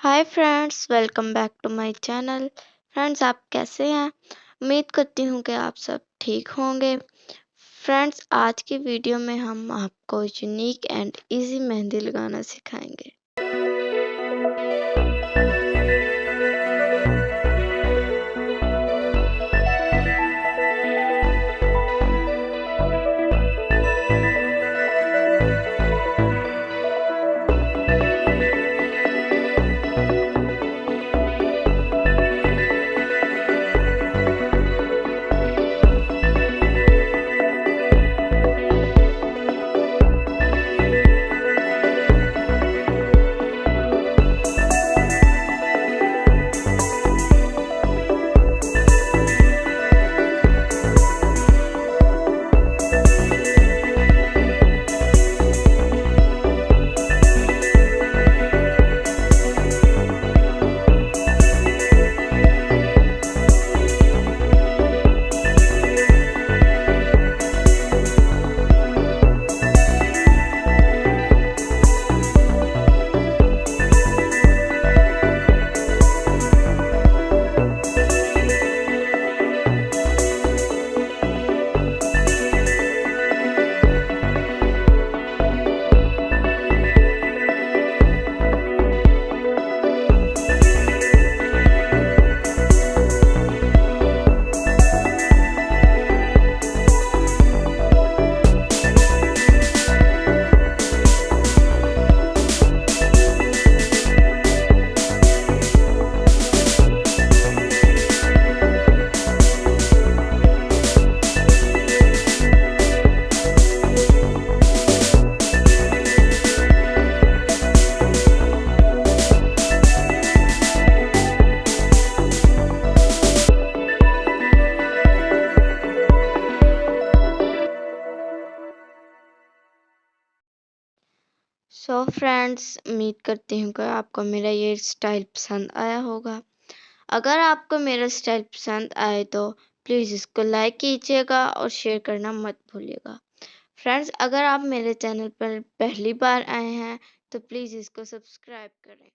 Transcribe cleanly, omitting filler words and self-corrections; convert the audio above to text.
Hi friends, welcome back to my channel. Friends, आप कैसे हैं? उम्मीद करती हूँ कि आप सब ठीक होंगे। फ्रेंड्स, आज की वीडियो में हम आपको यूनिक एंड इजी मेहंदी लगाना सिखाएंगे। सो फ्रेंड्स, उम्मीद करती हूँ कि आपको मेरा ये स्टाइल पसंद आया होगा। अगर आपको मेरा स्टाइल पसंद आए तो प्लीज़ इसको लाइक कीजिएगा और शेयर करना मत भूलिएगा। फ्रेंड्स, अगर आप मेरे चैनल पर पहली बार आए हैं तो प्लीज़ इसको सब्सक्राइब करें।